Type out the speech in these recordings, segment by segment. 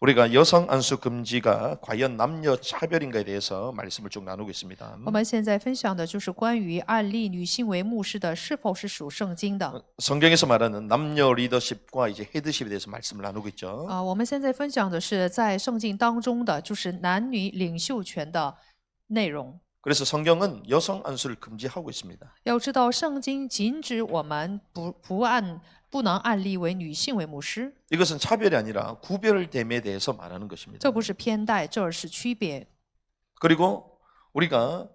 우리가 여성 안수 금지가 과연 남녀 차별인가에 대해서 말씀을 쭉 나누고 있습니다. 我们现在分享的就是关于案例女性为牧师的是否是属圣经的。 성경에서 말하는 남녀 리더십과 이제 헤드십에 대해서 말씀을 나누고 있죠. 我们现在分享的是在圣经当中的就是男女领袖权的内容。 그래서 성경은 여성 안수를 금지하고 있습니다. 要知道，圣经禁止我们不能按立为女性为牧师， 이것은 차별이 아니라 구별됨에 대해서 말하는 것입니다. 这不是偏待，这是区别。 그리고 우리가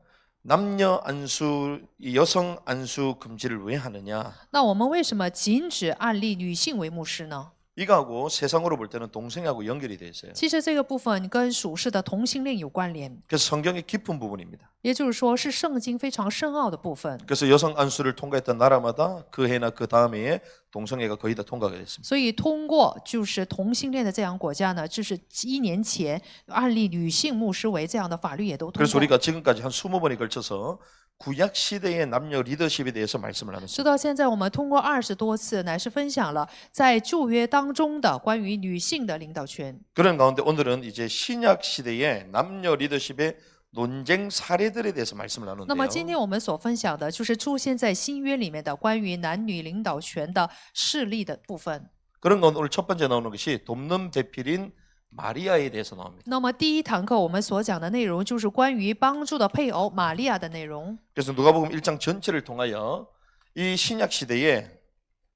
남녀 안수, 이 여성 안수 금지를 왜 하느냐? 那我们为什么禁止按立女性为牧师呢？ 이거하고 세상으로 볼 때는 동성애하고 연결이 돼 있어요. 其实这个部分跟属世的同性恋有关联， 그래서 성경의 깊은 부분입니다. 也就是说是圣经非常深奥的部分。 그래서 여성 안수를 통과했던 나라마다 그 해나 그 다음 해에 동성애가 거의 다 통과가 됐습니다. 所以通过就是同性恋的这样国家呢，就是1年前按立女性牧师为这样的法律也都通 그래서 过。 우리가 지금까지 한 20번에 걸쳐서 구약 시대의 남녀 리더십에 대해서 말씀을 直 나눴습니다. 到现在，我们通过20多次，乃是分享了在旧约当中的关于女性的领导权。 그런 가운데 오늘은 이제 신약 시대의 남녀 리더십의 논쟁 사례들에 대해서 말씀을 那么今 나누는데요. 天我们所分享的就是出现在新约里面的关于男女领导权的事例的部分。 그런 가운데 오늘 첫 번째 나오는 것이 돕는 배필인 마리아에 대해서 나옵니다. 那么第一堂课我们所讲的内容就是关于帮助的配偶玛利亚的内容。 그래서 누가복음 1장 전체를 통하여 이 신약 시대의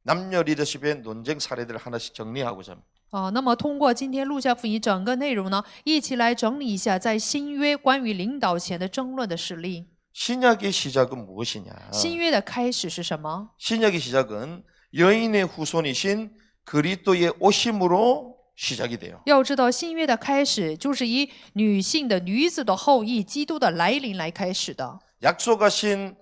남녀 리더십의 논쟁 사례들을 하나씩 정리하고자 합니다. 那么通过今天路加福音整个内容呢，一起来整理一下在新约关于领导权的争论的事例。 신약의 시작은 무엇이냐? 新约的开始是什么？ 신약의 시작은 여인의 후손이신 그리스도의 오심으로 시작이 돼요. 要知道，新约的开始就是以女性的女子的后裔基督的来临来开始的。 약속하신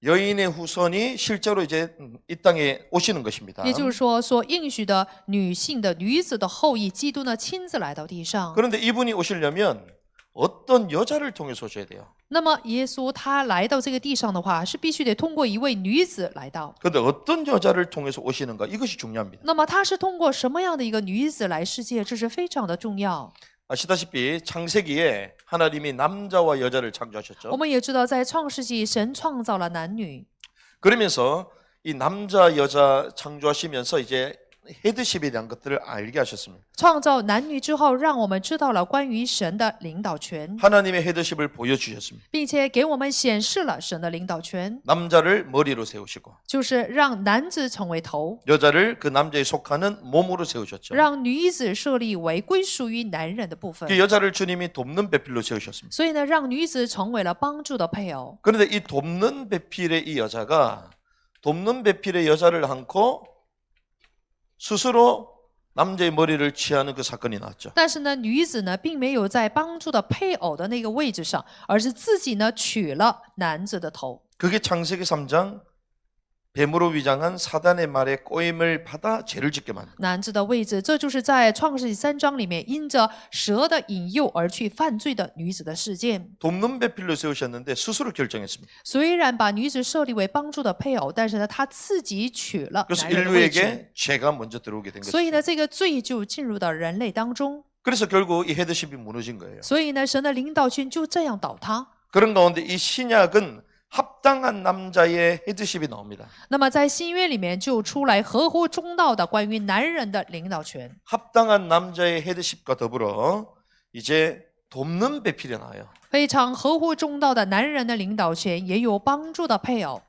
여인의 후손이 실제로 이제 이 땅에 오시는 것입니다. 也就是说，所应许的女性的女子的后裔基督呢，亲自来到地上。 그런데 이분이 오시려면 어떤 여자를 통해서 오셔야 돼요. 那么，耶稣他来到这个地上的话，是必须得通过一位女子来到。 그런데 어떤 여자를 통해서 오시는가 이것이 중요합니다. 那么，他是通过什么样的一个女子来世界？这是非常的重要。 아시다시피 창세기에 하나님이 남자와 여자를 我 창조하셨죠. 们也知道，在创世纪，神创造了男女。 그러면서 이 남자 여자 창조하시면서 이제 헤드십에 대한 것들을 알게 하셨습니다. 创造男女之后，让我们知道了关于神的领导权， 하나님의 헤드십을 보여주셨습니다. 并且给我们显示了神的领导权， 남자를 머리로 세우시고 就是让男子成为头， 여자를 그 남자에 속하는 몸으로 세우셨죠. 让女子设立为归属于男人的部分。 그 여자를 주님이 돕는 배필로 세우셨습니다. 所以呢，让女子成为了帮助的配偶。 그런데 이 돕는 배필의 이 여자가 돕는 배필의 여자를 않고 스스로 남자의 머리를 취하는 그 사건이 나왔죠. 但是呢，女子呢，并没有在帮助的配偶的那个位置上，而是自己呢取了男子的头。 그게 창세기 3장 뱀으로 위장한 사단의 말에 꼬임을 받아 죄를 짓게 만든. 男子的位置，这就是在创世纪3章里面因着蛇的引诱而去犯罪的女子的事件。 돕는 배필로 세우셨는데 스스로 결정했습니다. 虽然把女子设立为帮助的配偶，但是呢，她自己取了 그래서 男人的位置， 인류에게 죄가 먼저 들어오게 된 所以 것이죠. 呢，这个罪就进入到人类当中。 그래서 결국 이 헤드십이 무너진 거예요. 所以呢，神的领导权就这样倒塌。 그런 가운데 이 신약은 합당한 남자의 헤드십이 나옵니다. 那么在新约里面就出来合乎中道的关于男人的领导权， 합당한 남자의 헤드십과 더불어 이제 돕는 배필이 나와요. 非常合乎中道的男人的领导权，也有帮助的配偶。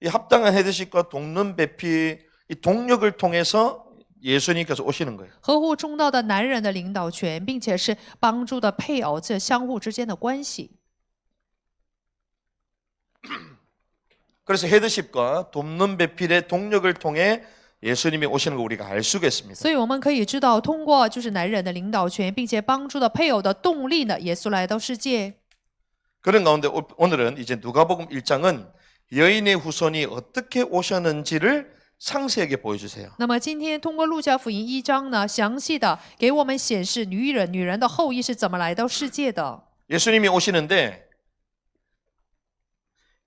이 합당한 헤드십과 돕는 배필 이 동력을 통해서 예수님께서 오시는 거예요. 合乎中道的男人的领导权，并且是帮助的配偶，这相互之间的关系。 그래서 헤드십과 돕는 배필의 동력을 통해 예수님이 오시는 걸 우리가 알 수가 있습니다. 所以我们可以知道，通过就是男人的领导权，并且帮助的配偶的动力呢，耶稣来到世界。 그런 가운데 오늘은 이제 누가복음 1장은 여인의 후손이 어떻게 오셨는지를 상세하게 보여주세요. 那么今天通过路加福音1章呢，详细的给我们显示女人的后裔是怎么来到世界的。 예수님이 오시는데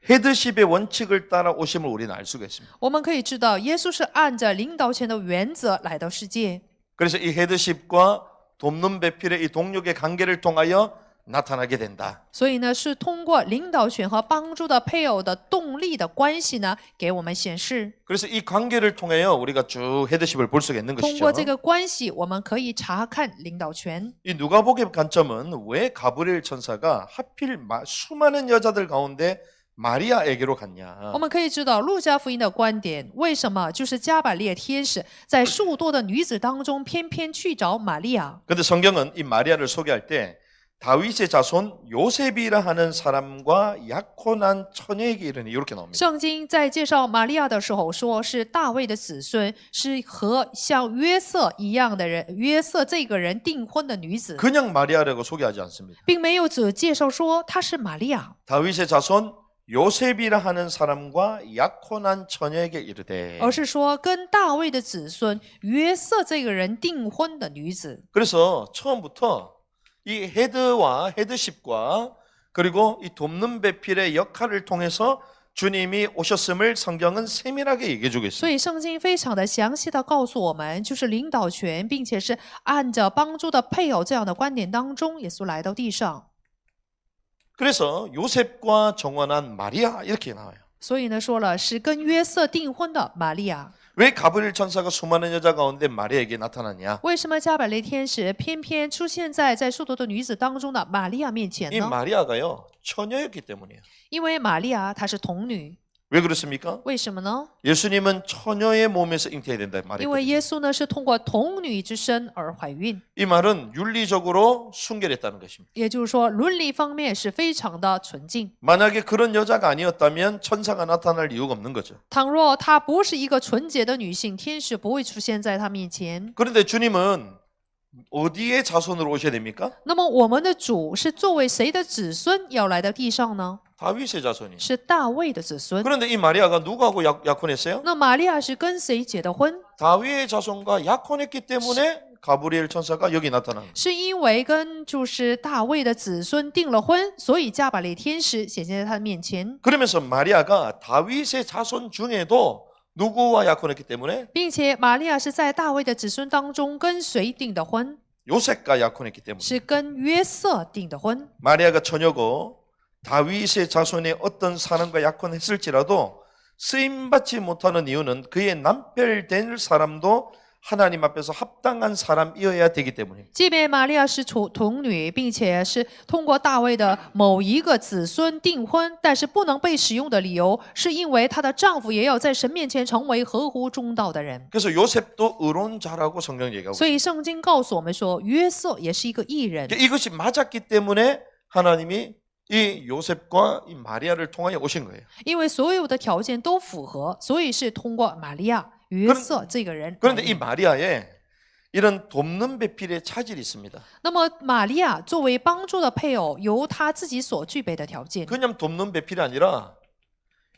헤드십의 원칙을 따라 오심을 우리는 알 수가 있습니다. 我们可以知道，耶稣是按着领导权的原则来到世界。 그래서 이 헤드십과 돕는 배필의 이 동력의 관계를 통하여 나타나게 된다. 所以呢，是通过领导权和帮助的配偶的动力的关系呢，给我们显示。 그래서 이 관계를 통하여 우리가 쭉 헤드십을 볼 수가 있는 通 것이죠. 过这个关系，我们可以查看领导权。 이 누가복음의 관점은 왜 가브리엘 천사가 하필 수많은 여자들 가운데 마리아에게로 갔냐? 我们可以知道路加福音的观点，为什么就是加百列天使在数多的女子当中，偏偏去找玛利亚？ 근데 성경은 이 마리아를 소개할 때 다윗의 자손 요셉이라 하는 사람과 약혼한 처녀에게 이르니 이렇게 나옵니다. 圣经在介绍玛利亚的时候，说是大卫的子孙，是和像约瑟一样的人，约瑟这个人订婚的女子， 그냥 마리아라고 소개하지 않습니다. 并没有只介绍说她是玛利亚， 다윗의 자손 요셉이라 하는 사람과 약혼한 처녀에게 이르되 而是说跟大卫的子孙约瑟这个人订婚的女子。 그래서 처음부터 이 헤드와 헤드십과 그리고 이 돕는 배필의 역할을 통해서 주님이 오셨음을 성경은 세밀하게 얘기해 주고 所 있습니다. 以圣经非常的详细的告诉我们，就是领导权，并且是按着帮助的配偶这样的观点当中，耶稣来到地上。 그래서 요셉과 정원한 마리아 이렇게 나와요. 所以呢，说了是跟约瑟订婚的玛利亚。 왜 가브리엘 천사가 수많은 여자 가운데 마리아에게 나타났냐? 为什么加百列天使偏偏出现在数多的女子当中的玛利亚面前 이 呢？ 마리아가요 처녀였기 때문이에요. 因为玛利亚她是童女， 왜 그렇습니까? 为什么呢？ 예수님은 처녀의 몸에서 잉태해야 된다 因为 말했거든요. 耶稣呢是通过童女之身而怀孕， 이 말은 윤리적으로 순결했다는 것입니다. 也就是说伦理方面是非常的纯净。 만약에 그런 여자가 아니었다면 천사가 나타날 이유가 없는 거죠. 倘若她不是一个纯洁的女性，天使不会出现在她面前。 그런데 주님은 어디에 자손으로 오셔야 됩니까? 那么我们的主是作为谁的子孙要来到地上呢？ 다윗의 자손이. 是大卫的子孙。 그런데 이 마리아가 누구하고 약혼했어요? 那玛利亚是跟谁结的婚？ 다윗의 자손과 약혼했기 때문에 가브리엘 천사가 여기 나타난 거예요. 是因为跟就是大卫的子孙订了婚，所以加百列天使显现在他的面前， 그러면서 마리아가 다윗의 자손 중에도 누구와 약혼했기 때문에 并且玛利亚是在大卫的子孙当中跟谁订的婚？ 요셉과 약혼했기 때문에 是跟约瑟订的婚。 마리아가 처녀고 다윗의 자손의 어떤 사람과 약혼했을지라도 쓰임받지 못하는 이유는 그의 남편될 사람도 하나님 앞에서 합당한 사람이어야 되기 때문입니다. 即便玛利亚是童女，并且是通过大卫的某一个子孙订婚，但是不能被使用的理由，是因为她的丈夫也要在神面前成为合乎中道的人。 그래서 요셉도 의론자라고 성경 얘기하고 所以圣经告诉我们说，约瑟也是一个义人。 있어요. 이것이 맞았기 때문에 하나님이 이 요셉과 이 마리아를 통하여 오신 거예요. 因为所有的条件都符合，所以是通过玛利亚、约瑟这个人。 그런데 이 마리아에 이런 돕는 배필의 차질이 있습니다. 那么玛利亚作为帮助的配偶，由她自己所具备的条件， 그냥 돕는 배필이 아니라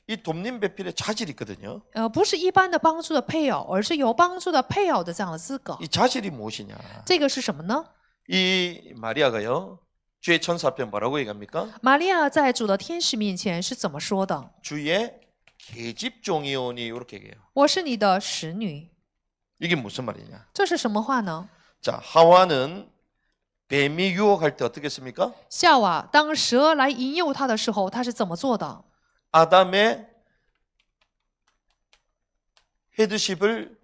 이 돕는 배필의 차질이 있거든요. 不是一般的帮助的配偶，而是有帮助的配偶的这样的资格。 이 차질이 무엇이냐? 这个是什么呢？ 이 마리아가요. 주의 천사 앞에 뭐라고 얘기합니까? 玛利亚在主的天使面前是怎么说的？ 주의 계집종이오니 이렇게 얘기해요. 我是你的使女。 이게 무슨 말이냐? 这是什么话呢？ 자, 하와는 뱀이 유혹할 때 어떻게 했습니까? 夏娃当蛇来引诱她的时候，她是怎么做的？ 아담의 헤드십을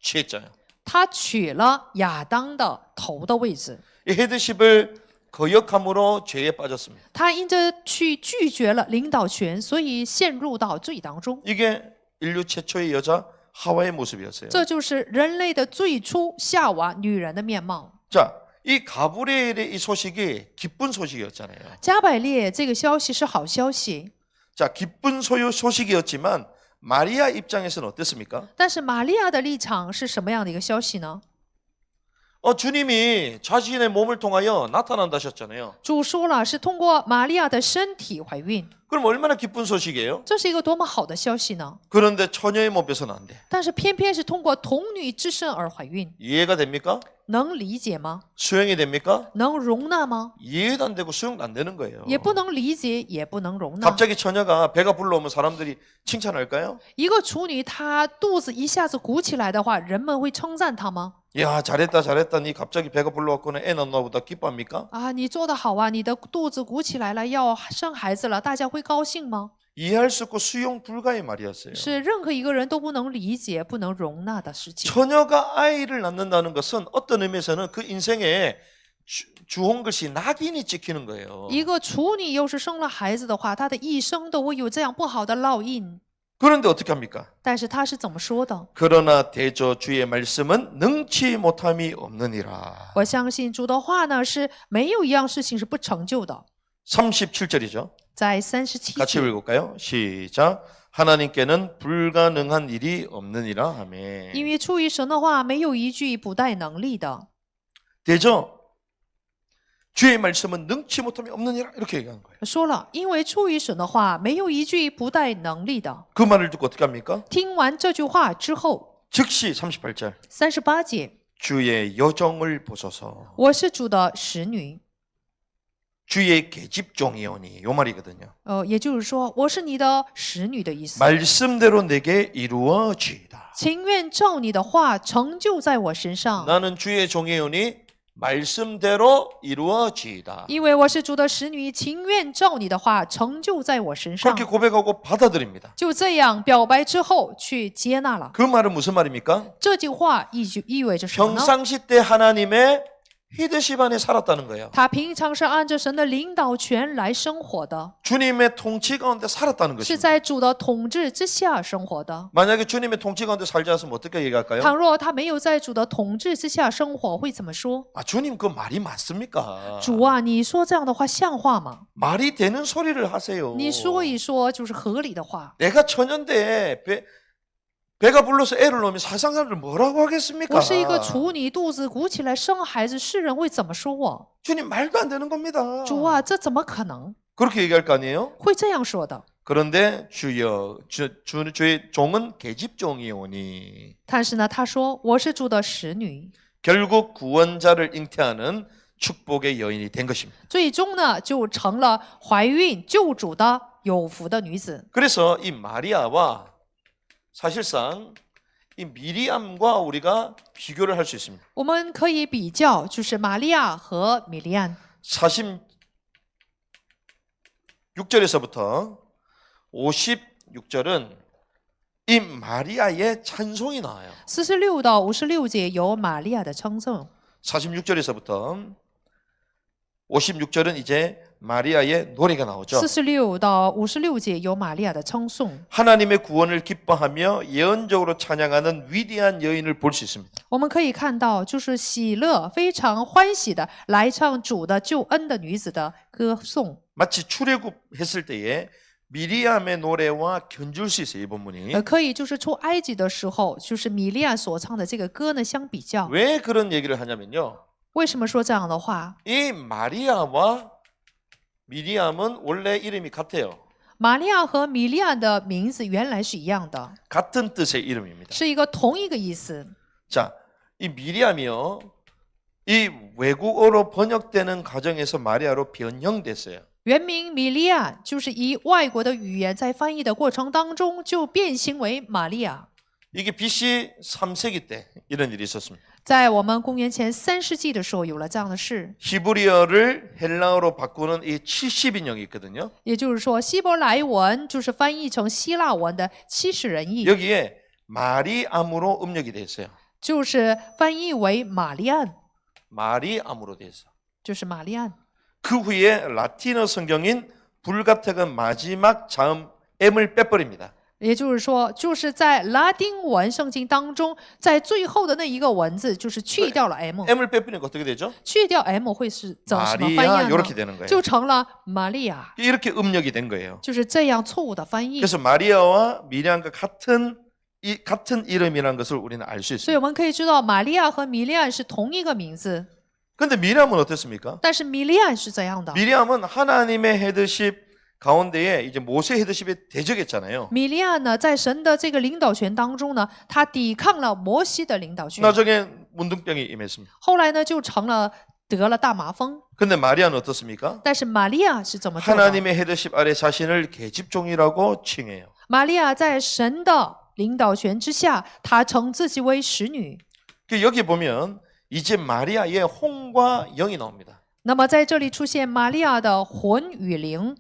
취했잖아요. 她取了亚当的头的位置。 이 헤드십을 거역함으로 죄에 빠졌습니다. 她因着去拒绝了领导权，所以陷入到罪当中。 이게 인류 최초의 여자 하와의 모습이었어요. 这就是人类的最初夏娃女人的面貌。 자, 이 가브리엘의 이 소식이 기쁜 소식이었잖아요. 加百列这个消息是好消息， 자, 기쁜 소식이었지만 마리아 입장에서는 어땠습니까? 但是玛利亚的立场是什么样的一个消息呢？ 주님이 자신의 몸을 통하여 나타난다 하셨잖아요. 主说了，是通过玛利亚的身体怀孕， 그럼 얼마나 기쁜 소식이에요? 这是一个多么好的消息呢？ 그런데 처녀의 몸에서는 안 돼. 但是偏偏是通过童女之身而怀孕， 이해가 됩니까? 能理解吗？ 수용이 됩니까? 能容纳吗？ 이해도 안 되고 수용도 안 되는 거예요. 也不能理解，也不能容纳。 갑자기 처녀가 배가 불러오면 사람들이 칭찬할까요? 一个处女她肚子一下子鼓起来的话，人们会称赞她吗？ 야, 잘했다, 잘했다. 니 갑자기 배가 불러왔거나 애 낳나 보다 기뻐합니까? 啊，你做得好啊，你的肚子鼓起来了，要生孩子了，大家会高兴吗？ 이해할 수 없고 수용 불가의 말이었어요. 是任何一个人都不能理解、不能容纳的事情。 처녀가 아이를 낳는다는 것은 어떤 의미에서는 그 인생에 주온 것이 낙인이 찍히는 거예요. 一个处女要是生了孩子的话，她的一生都会有这样不好的烙印。 그런데 어떻게 합니까? 但是他是怎么说的？ 그러나 대저 주의 말씀은 능치 못함이 없느니라. 我相信主的话呢，是没有一样事情是不成就的。 37절이죠. 在37 같이 节， 읽을까요? 시작. 하나님께는 불가능한 일이 없느니라. 아멘. 因为出于神的话，没有一句不带能力的。 대저 주의 말씀은 능치 못함이 없느니라 이렇게 얘기하는 거예요. 说了，因为出于神的话，没有一句不带能力的。 그 말을 듣고 어떻게 합니까? 听完这句话之后， 즉시 38절 38节， 주의 여정을 보소서 我是主的使女， 주의 계집종이오니 요 말이거든요. 也就是说，我是你的使女的意思。 말씀대로 내게 이루어지이다. 情愿照你的话成就在我身上， 나는 주의 종이오니 말씀대로 이루어지이다. 因为我是主的使女，情愿照你的话成就在我身上 그렇게 。 고백하고 받아들입니다. 就这样表白之后去接纳了。 그 말은 무슨 말입니까? 这句话意味着什么呢？ 평상시 때 하나님의 히드십 안에 살았다는 거예요. 他平常是按着神的领导权来生活的， 주님의 통치 가운데 살았다는 是 것입니다. 在主的统治之下生活的。 만약에 주님의 통치 가운데 살지 않으면 어떻게 얘기할까요? 倘若他没有在主的统治之下生活，会怎么说？ 아, 주님 그 말이 맞습니까? 主啊，你说这样的话像话吗？ 말이 되는 소리를 하세요. 你说一说就是合理的话。 내가 처녀인데 배가 불러서 애를 낳으면 세상 사람들 뭐라고 하겠습니까? 我是一个处女，肚子鼓起来生孩子，世人会怎么说我？ 주님 말도 안 되는 겁니다. 主啊，这怎么可能？ 그렇게 얘기할 거 아니에요? 会这样说的。 그런데 주여 주의 종은 계집종이오니 但是呢，他说我是主的使女， 결국 구원자를 잉태하는 축복의 여인이 된 것입니다. 最终呢就成了怀孕救主的有福的女子。 그래서 이 마리아와 사실상 이 미리암과 우리가 비교를 할 수 있습니다. 我们可以比较，就是玛利亚和米利安。 46절에서부터 56절은 이 마리아의 찬송이 나와요. 46到56节有玛利亚的称颂， 46절에서부터 56절은 이제 마리아의 노래가 나오죠. 46到56节有玛利亚的称颂。 하나님의 구원을 기뻐하며 예언적으로 찬양하는 위대한 여인을 볼 수 있습니다. 我们可以看到，就是喜乐、非常欢喜的来唱主的救恩的女子的歌颂。 마치 출애굽했을 때에 미리암의 노래와 견줄 수 있어요. 이 본문이. 可以就是出埃及的时候，就是米利亚所唱的这个歌呢相比较。 왜 그런 얘기를 하냐면요. 为什么说这样的话？ 이 마리아와 미리암은 원래 이름이 같아요. 玛利亚和米利亚的名字原来是一样的， 같은 뜻의 이름입니다. 是一个同一个意思。 자, 이 미리암이요. 이 외국어로 번역되는 과정에서 마리아로 변형됐어요. 原名米利亚就是以外国的语言在翻译的过程当中就变形为玛利亚。 이게 BC 3세기 때 이런 일이 있었습니다. 在我们公元前3世纪的时候有了这样的事， 히브리어를 헬라어로 바꾸는 이 70인형이 있거든요. 也就是说希伯来文就是翻译成希腊文的70人译， 여기에 마리암으로 음력이 돼 있어요. 就是翻译为玛利安， 마리암으로 돼 있어. 就是玛利安。 그 후에 라틴어 성경인 불가택은 마지막 자음 M을 빼버립니다. 也就是说，就是在拉丁文圣经当中，在最后的那一个文字就是去掉了 M， M을 빼버리니까 어떻게 되죠? 去掉 M 会是怎么翻译 마리아 呢？ 이렇게 되는 거예요. 就成了玛利亚， 이렇게 음력이 된 거예요. 就是这样错误的翻译。 그래서 마리아와 미리암과 같은 이름이라는 것을 우리는 알 수 所以 있습니다. 我们可以知道，玛利亚和米利安是同一个名字， 근데 미리암은 어땠습니까? 但是米利安是怎样的？ 미리암은 하나님의 헤드십 가운데에 이제 모세 헤드십에 대적했잖아요. 米利安呢，在神的这个领导权当中呢，他抵抗了摩西的领导权， 나중에 문둥병이 임했습니다. 后来呢就成了得了大麻风。 근데 마리아는 어떻습니까? 但是玛利亚是怎么做的？ 하나님의 헤드십 아래 자신을 계집종이라고 칭해요. 玛利亚在神的领导权之下，她称自己为使女。 여기 보면 이제 마리아의 혼과 영이 나옵니다. 那么在这里出现玛利亚的魂与灵，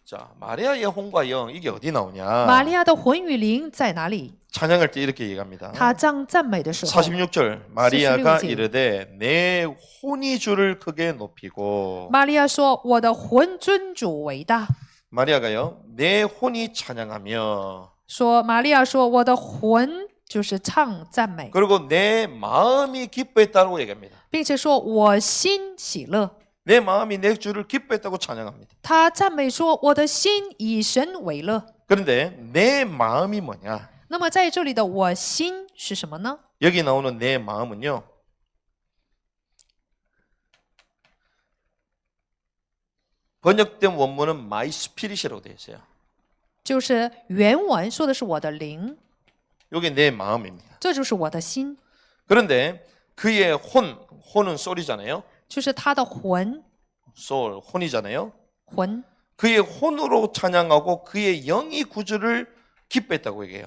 자, 마리아의 혼과 영 이게 어디 玛 나오냐? 利亚的魂与灵在哪里？ 찬양할 때 이렇게 얘기합니다. 他赞美的时候， 46절 마리아가 46절. 이르되 내 혼이 주를 크게 높이고 玛利亚说：“我的魂尊主伟大。 마리아가요 내 혼이 찬양하며 说玛利亚说：“我的魂就是唱赞美， 그리고 내 마음이 기뻐했다고 얘기합니다. 并且说我心喜乐。 내 마음이 내 주를 기뻐했다고 찬양합니다. 他赞美说：“我的心以神为乐。 그런데 내 마음이 뭐냐? ”那么在这里的我心是什么呢？ 여기 나오는 내 마음은요. 번역된 원문은 my spirit이라고 되어 있어요. 就是原文说的是我的灵， 이게 내 마음입니다. 这就是我的心， 그런데 그의 혼은 soul이잖아요. 就是他的魂， soul, 혼이잖아요. 魂。 그의 혼으로 찬양하고 그의 영이 구주를 기뻐했다고 얘기해요.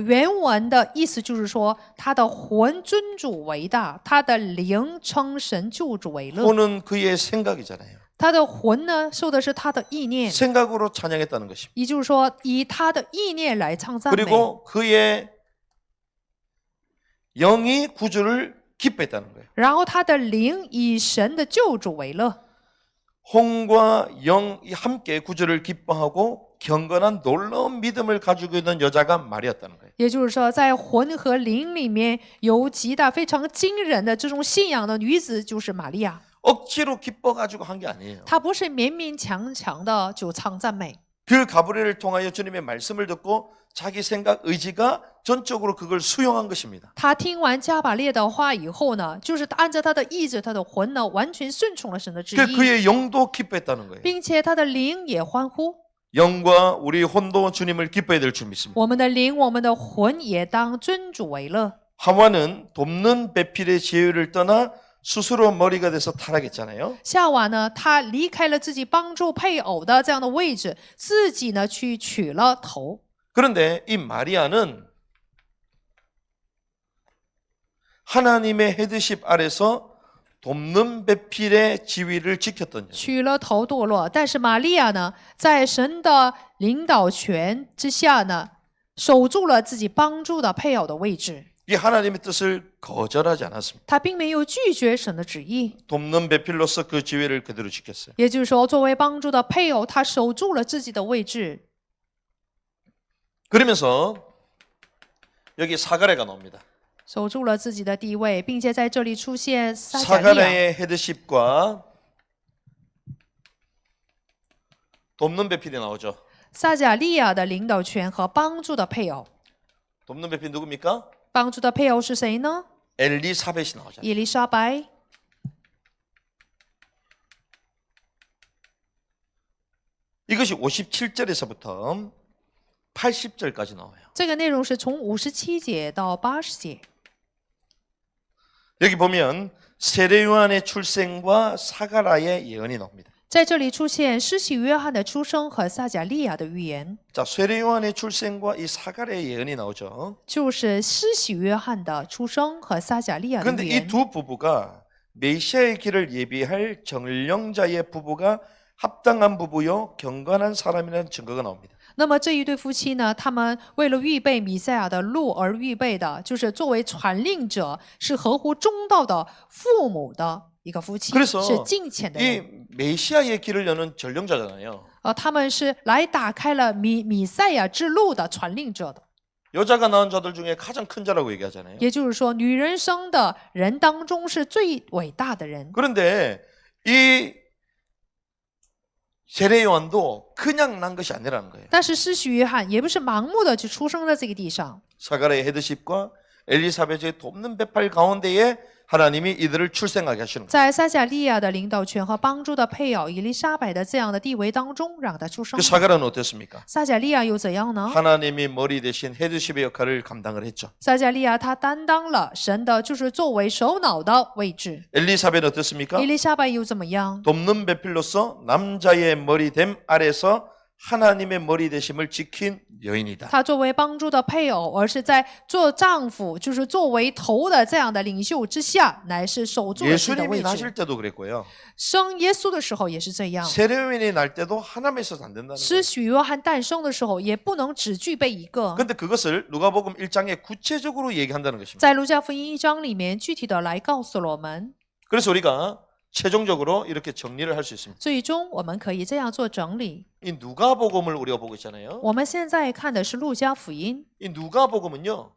原文的意思就是说，他的魂尊主为大，他的灵称神救主为乐。 혼은 그의 생각이잖아요. 他的魂呢，受的是他的意念， 생각으로 찬양했다는 것입니다. 也就是说，以他的意念来唱赞美。 그리고 그의 영이 구주를 기뻐했다는 거예요. 然后他的灵以神的救主为乐， 혼과 영이 함께 구주를 기뻐하고 경건한 놀라운 믿음을 가지고 있는 여자가 마리아였다는 거예요. 也就是说，在魂和灵里面有极大非常惊人的这种信仰的女子，就是玛利亚。 억지로 기뻐가지고 한 게 아니에요. 她不是勉勉强强的就唱赞美， 그 가브리엘을 통하여 주님의 말씀을 듣고 자기 생각, 의지가 전적으로 그걸 수용한 것입니다. 她听完加百列的话以后呢，就是按照她的意志，她的魂呢完全顺从了神的旨意， 그의 영도 기뻐했다는 거예요. 并且她的灵也欢呼。 영과 우리 혼도 주님을 기뻐해야 될 줄 믿습니다. 我们的灵，我们的魂也当尊主为乐。 하와는 돕는 배필의 지혜를 떠나 스스로 머리가 돼서 타락했잖아요. 夏娃呢，她离开了自己帮助配偶的这样的位置，自己呢去取了头。 그런데 이 마리아는 하나님의 헤드십 아래서 돕는 배필의 지위를 지켰던 여자. 取了头堕落，但是玛利亚呢，在神的领导权之下呢，守住了自己帮助的配偶的位置。 이 하나님의 뜻을 거절하지 않았습니다. 她并没有拒绝神的旨意， 돕는 배필로서 그 지위를 그대로 지켰어요. 也就是说，作为帮助的配偶，她守住了自己的位置。 그러면서 여기 사가랴가 나옵니다. 守住了自己的地位，并且在这里出现撒迦利亚。 사가랴의 헤드십과 돕는 배필이 나오죠. 撒迦利亚的领导权和帮助的配偶， 돕는 배필 누굽니까? 帮助的配偶是谁呢？ 엘리사벳이 나오잖아요. 伊丽莎白。 이것이 57절에서부터 80절까지 나와요. 这个内容是从57节到80节。 여기 보면 세례요한의 출생과 사가랴의 예언이 나옵니다. 在这里出现施洗约翰的出生和撒迦利亚的预言， 자, 세례요한의 출생과 이 사가랴의 예언이 나오죠. 就是施洗约翰的出生和撒迦利亚的 그런데 预 이 言。 두 부부가 메시아의 길을 예비할 정령자의 부부가 합당한 부부요 경건한 사람이라는 증거가 나옵니다. 那么这一对夫妻呢，他们为了预备弥赛亚的路而预备的，就是作为传令者，是合乎中道的父母的一个夫妻， 그래서 是敬虔的人。 이 메시아의 길을 여는 전령자잖아요. 他们是来打开了弥赛亚之路的传令者的。 여자가 낳은 자들 중에 가장 큰 자라고 얘기하잖아요. 也就是说，女人生的人当中是最伟大的人。 그런데 이 세례요한도 그냥 난 것이 아니라는 거예요. 但是施洗约翰也不是盲目的就出生在这个地上， 사가랴의 헤드십과 엘리사벳의 돕는 배팔 가운데에 하나님이 이들을 출생하게 하시는 거예요. 在撒迦利亚的领导权和帮助的配偶伊丽莎白的这样的地位当中，让他出生 그 。 사가랴는 어땠습니까? 撒迦利亚又怎样呢？ 하나님이 머리 대신 헤드십의 역할을 감당을 했죠. 撒迦利亚他担当了神的，就是作为首脑的位置。 엘리사벳은 어떻습니까? 伊丽莎白又怎么样？ 돕는 배필로서 남자의 머리됨 아래서 하나님의 머리 되심을 지킨 여인이다. 她作为帮助的配偶，而是在做丈夫，就是作为头的这样的领袖之下，乃是守住了自己的 예수님이 位置。 나실 때도 그랬고요. 生耶稣的时候也是这样， 세례요인이 날 때도 하나만 있어서 안 된다는 거예요. 施许约翰诞生的时候也不能只具备一个。 근데 그것을 누가복음 1장에 구체적으로 얘기한다는 것입니다. 在路加福音1章里面，具体的来告诉了我们， 그래서 우리가 최종적으로 이렇게 정리를 할 수 있습니다. 最终我们可以这样做整理。 이 누가복음을 우리가 보고 있잖아요. 我们现在看的是路加福音， 이 누가복음은요.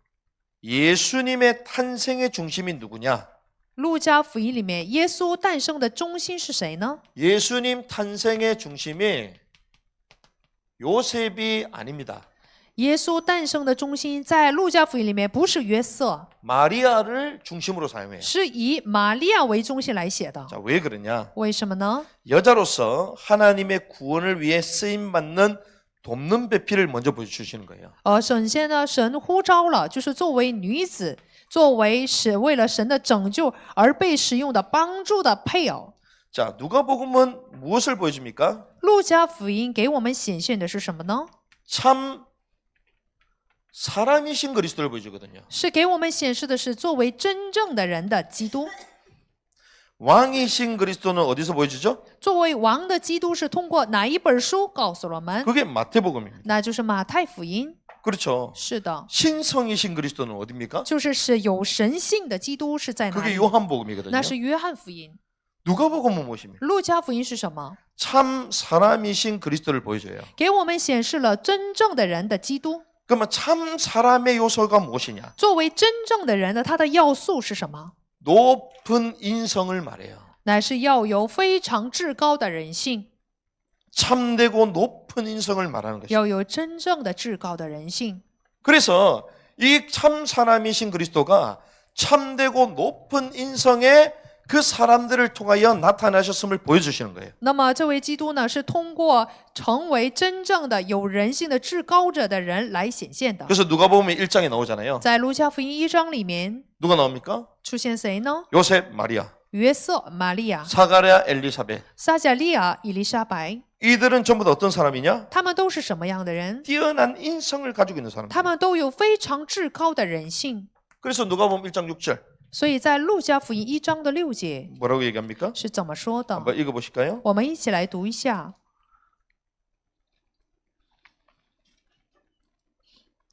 예수님의 탄생의 중심이 누구냐? 路加福音里面耶稣诞生的中心是谁呢？ 예수님 탄생의 중심이 요셉이 아닙니다. 耶稣诞生的中心在路加福音里面不是约瑟， 마리아를 중심으로 사용해요. 是以玛利亚为中心来写的。 자, 왜 그러냐? 为什么呢？ 여자로서 하나님의 구원을 위해 쓰임 받는 돕는 배필을 먼저 보여주시는 거예요. 首先呢，神呼召了，就是作为女子，作为为了神的拯救而被使用的帮助的配偶。 자, 누가복음은 무엇을 보여줍니까? 路加福音给我们显现的是什么呢？ 참 사람이신 그리스도를 보여주거든요. 是给我们显示的是作为真正的人的基督。 왕이신 그리스도는 어디서 보여주죠? 作为王的基督是通过哪一本书告诉了我们？ 그게 마태복음입니다. 那就是马太福音。 그렇죠. 是的， 신성이신 그리스도는 어디입니까? 就是有神性的基督是在哪 그게 里？ 요한복음이거든요. 那是约翰福音。 누가복음은 무엇입니까? 路加福音是什么？ 참 사람이신 그리스도를 보여줘요. 给我们显示了真正的人的基督。 그러면 참 사람의 요소가 무엇이냐? 作为真正的人的他的要素是什么？ 높은 인성을 말해요. 乃是要有非常至高的人性， 참되고 높은 인성을 말하는 것이죠. 要有真正的至高的人性。 그래서 이 참 사람이신 그리스도가 참되고 높은 인성의 그 사람들을 통하여 나타나셨음을 보여주시는 거예요. 那么这位基督呢，是通过成为真正的有人性的至高者的人来显现的。 그래서 누가복음 1장에 나오잖아요. 在路加福音1章里面 누가 나옵니까? 出现谁呢？ 요셉, 마리아, 约瑟、玛利亚、 사가랴, 엘리사벳. 撒迦利亚、以利沙白， 이들은 전부 다 어떤 사람이냐? 他们都是什么样的人？ 뛰어난 인성을 가지고 있는 他 사람들. 们都有非常至高的人性。 그래서 누가복음 1장 6절 所以在路加福音1章的6节 뭐라고 얘기합니까? 是怎么说的？ 한번 읽어보실까요? 我们一起来读一下。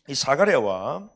이 사가랴와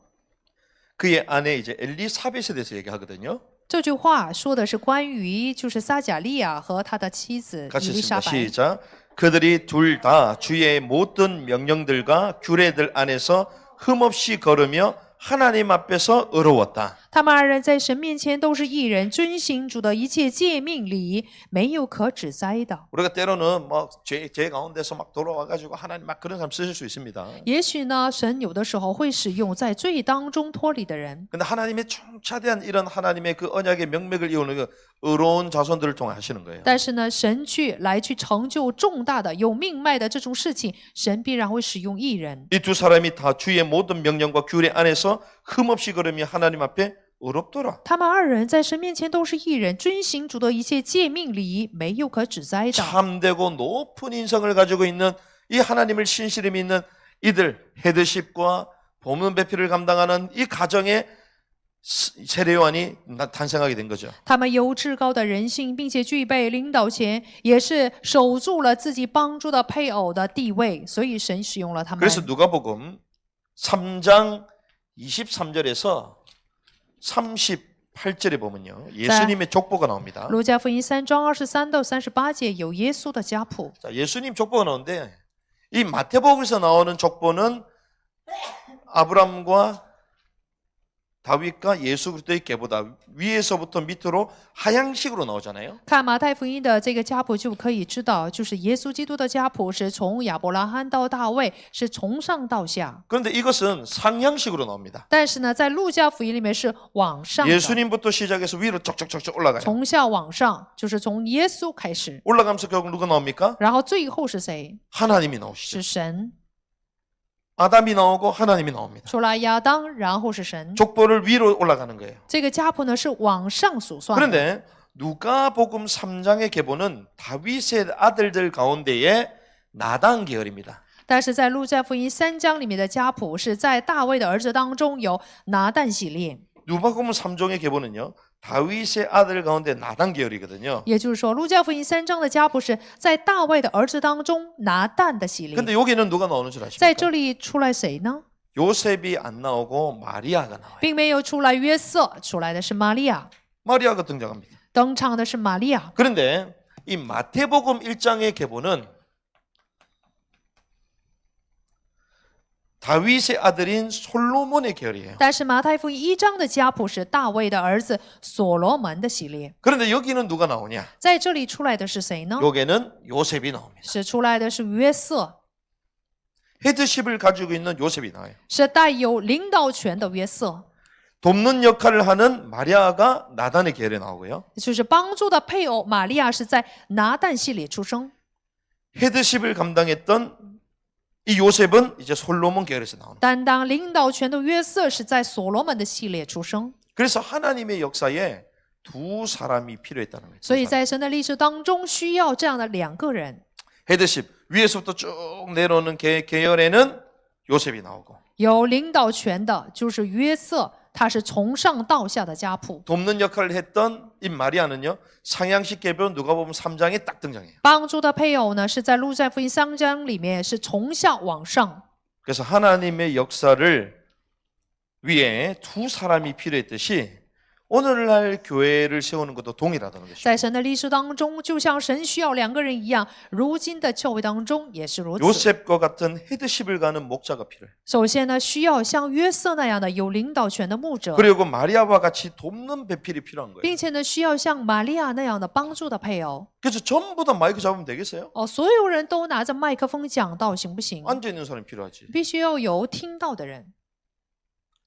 그의 아내 이제 엘리사벳에 대해서 얘기하거든요. 这句话说的是关于就是撒迦利亚和他的妻子 같이 以利沙 읽습니다. 白。 시작. 그들이 둘 다 주의 모든 명령들과 규례들 안에서 흠없이 걸으며 하나님 앞에서 의로웠다. 他们二人在神面前都是义人，遵行主的一切诫命礼，没有可指摘的。 우리가 때로는 뭐죄 가운데서 막 돌아와가지고 하나님 막 그런 사람 쓰실 수 있습니다. 也许呢，神有的时候会使用在罪当中脱离的人， 근데 하나님의 총차대한 이런 하나님의 그 언약의 명맥을 이루는 그 의로운 자손들을 통해 하시는 거예요. 但是呢，神来去成就重大的有命脉的这种事情，神必然会使用义人。 이 두 사람이 다 주의 모든 명령과 규례 안에서 흠없이 걸으며 하나님 앞에 의롭더라. 他们二人在神面前都是义人，遵行主的一切诫命礼，没有可指摘的。 참되고 높은 인성을 가지고 있는 이 하나님을 신실히 믿는 이들 헤드십과 보문 배필을 감당하는 이 가정에 세례요한이 탄생하게 된 거죠. 他们有至高的人性，并且具备领导权，也是守住了自己帮助的配偶的地位，所以神使用了他们。 그래서 누가복음 3장 23절에서 38절에 보면요. 예수님의 족보가 나옵니다. 路加福音3章23到38节有耶稣的家谱。 자, 예수님 족보가 나오는데 이 마태복음에서 나오는 족보는 아브람과 다윗과 예수 그리스도의 계보다 위에서부터 밑으로 하향식으로 나오잖아요. 看马太福音的这个家谱就可以知道，就是耶稣基督的家谱是从亚伯拉罕到大卫，是从上到下。 그런데 이것은 상향식으로 나옵니다. 但是呢，在路加福音里面是往上的， 예수님부터 시작해서 위로 쪽쪽쪽쪽 올라가요. 从下往上，就是从耶稣开始， 올라가면서 결국 누가 나옵니까? 然后最后是谁？ 하나님이 나오시죠. 是神。 아담이 나오고 하나님이 나옵니다. 出来亚当，然后是神。 족보를 위로 올라가는 거예요. 这个家谱呢是往上数算的。 그런데 누가복음 3장의 계보는 다윗의 아들들 가운데에 나단 계열입니다. 但是在路加福音3章里面的家谱是在大卫的儿子当中有拿但系列， 누가복음 3종의 계보는요. 다윗의 아들 가운데 나단 계열이거든요. 也就是说路加福音3章的家谱是在大卫的儿子当中拿但的系列。 근데 여기는 누가 나오는 줄 在 아십니까? 这里出来谁呢？ 요셉이 안 나오고 마리아가 나와요. 并没有出来约瑟，出来的是玛利亚， 마리아가 등장합니다. 登场的是玛利亚。 그런데 이 마태복음 1장의 계보는 다윗의 아들인 솔로몬의 계열이에요. 但是马太福音1章的家谱是大卫的儿子所罗门的系列。 그런데 여기는 누가 나오냐? 在这里出来的是谁呢？ 여기는 요셉이 나옵니다. 是出来的是约瑟， 헤드십을 가지고 있는 요셉이 나와요. 是带有领导权的约瑟， 돕는 역할을 하는 마리아가 나단의 계열에 나오고요. 就是帮助的配偶玛利亚是在拿但系列出生。 헤드십을 감당했던 이 요셉은 이제 솔로몬 계열에서 나오는 거예요. 担当领导权的约瑟是在所罗门的系列出生。 그래서 하나님의 역사에 두 사람이 필요했다는 거예요. 所以在神的历史当中需要这样的2个人， 헤드십 위에서부터 쭉 내려오는 계열에는 요셉이 나오고 有领导权的就是约瑟，他是从上到下的家谱。 돕는 역할을 했던 이 마리아는요. 상향식 계보 누가복음 3장에 딱 등장해요. 帮助的配偶呢是在路加福音3章里面是从下往上。 그래서 하나님의 역사를 위해 두 사람이 필요했듯이 오늘날 교회를 세우는 것도 동일하다는 것이죠. 在神的历史当中，就像神需要2个人一样，如今的教会当中也是如此。 요셉과 같은 헤드십을 가는 목자가 필요해요. 首先呢，需要像约瑟那样的有领导权的牧者， 그리고 마리아와 같이 돕는 배필이 필요한 거예요. 并且呢，需要像玛利亚那样的帮助的配偶。 그래서 전부 다 마이크 잡으면 되겠어요? 所有人都拿着麦克风讲道行不行？ 앉아 있는 사람이 필요하지. 必须要有听到的人。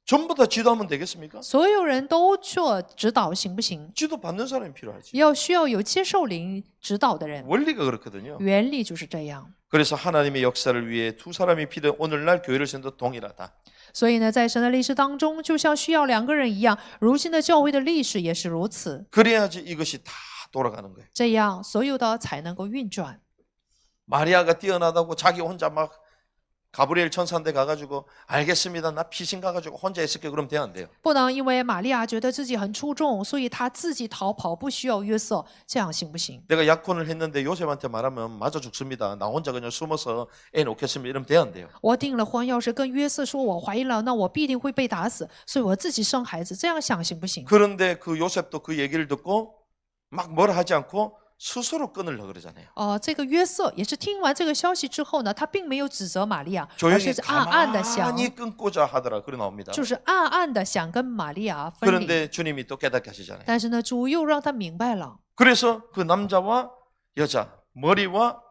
전부 다 지도하면 되겠습니까? 所有人都做指导行不行？ 지도 받는 사람이 필요하지. 需要有接受灵指导的人。 원리가 그렇거든요. 原理就是这样。 그래서 하나님의 역사를 위해 두 사람이 필요. 오늘날 교회를 세우는 것도 동일하다. 所以呢，在神的历史当中，就像需要2个人一样，如今的教会的历史也是如此。 그래야지 이것이 다 돌아가는 거예요. 这样，所有的才能够运转。 마리아가 뛰어나다고 자기 혼자 막 가브리엘 천사한테 가가지고 알겠습니다. 나 피신 가가지고 혼자 있을게. 그러면 돼야 안 돼요. 不能因为玛利亚觉得自己很出众，所以她自己逃跑，不需要约瑟，这样行不行？ 내가 약혼을 했는데 요셉한테 말하면 맞아 죽습니다. 나 혼자 그냥 숨어서 애 놓겠습니다. 이러면 돼야 안 돼요. 我订了婚，要是跟约瑟说我怀孕了，那我必定会被打死，所以我自己生孩子，这样想行不行？ 그런데 그 요셉도 그 얘기를 듣고 막 뭐라 하지 않고 스스로 끊으려고 그러잖아요. 这个约瑟也是听完这个消息之后呢，他并没有指责玛利亚，而 조용히 是暗暗的想， 가만히 끊고자 하더라. 그래 나옵니다. 就是暗暗的想跟玛利亚分离。 그런데 주님이 또 깨닫게 하시잖아요. 但是呢，主又让他明白了。 그래서 그 남자와 여자, 머리와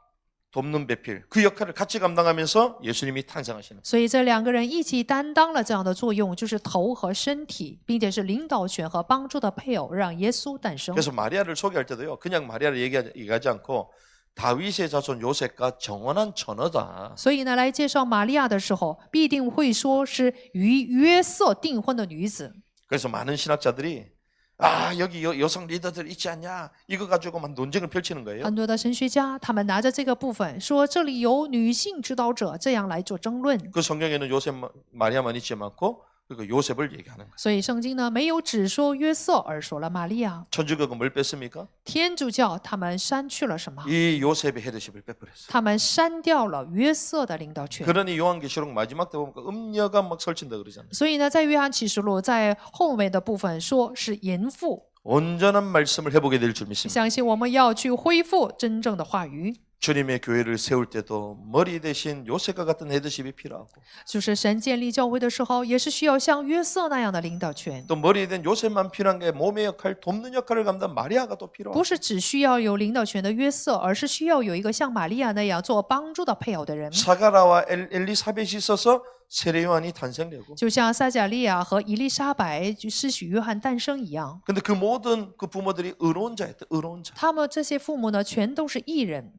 돕는 배필 그 역할을 같이 감당하면서 예수님이 탄생하시는. 所以这2个人一起担当了这样的作用，就是头和身体，并且是领导权和帮助的配偶，让耶稣诞生。 그래서 마리아를 소개할 때도요. 그냥 마리아를 얘기하지 않고 다윗의 자손 요셉과 정원한 처녀다. 所以呢，来介绍玛利亚的时候，必定会说是与约瑟订婚的女子。 그래서 많은 신학자들이 아 여기 여성 리더들 있지 않냐 이거 가지고만 논쟁을 펼치는 거예요. 很多的神学家他们拿着这个部分说，这里有女性指导者，这样来做争论。 그 성경에는 요셉 마리아만 있지 않고 그 요셉을 얘기하는 거예요. 所以圣经呢，没有只说约瑟，而说了玛利亚。 천주교가 뭘 뺐습니까? 天主教他们删去了什么？ 이 요셉의 헤드십을 빼버렸어요. 他们删掉了约瑟的领导权。 그러니 요한계시록 마지막 때 보니까 음녀가 막 설친다 그러잖아요. 所以呢，在约翰启示录在后面的部分说是淫妇。 온전한 말씀을 해보게 될 줄 믿습니다. 相信我们要去恢复真正的话语。 주님의 교회를 세울 때도 머리 대신 요셉과 같은 헤드십이 필요하고 就是神建立教会的时候，也是需要像约瑟那样的领导权， 또 머리에 된 요셉만 필요한 게 몸의 역할, 돕는 역할을 감당 마리아가 또 필요하고 不是只需要有领导权的约瑟，而是需要有一个像玛利亚那样做帮助的配偶的人， 사가라와 엘리사벳이 있어서 세례 요한이 탄생되고 就像撒迦利亚和伊丽莎白施洗约翰诞生一样。 근데 그 모든 그 부모들이 의로운 자였다. 의로운 자. 他们这些父母呢，全都是义人，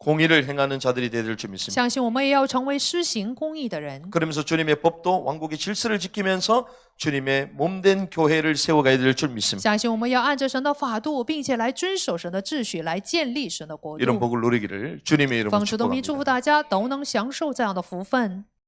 공의를 행하는 자들이 되될 줄 믿습니다. 相信我们也要成为施行公义的人。 그러면서 주님의 법도 왕국의 질서를 지키면서 주님의 몸된 교회를 세워가야 될 줄 믿습니다. 相信我们要按着神的法度，并且来遵守神的秩序，来建立神的国 이런 度。 복을 누리기를 주님의 이름으로 奉主的名祝 축복합니다. 福大家都能享受这样的福分。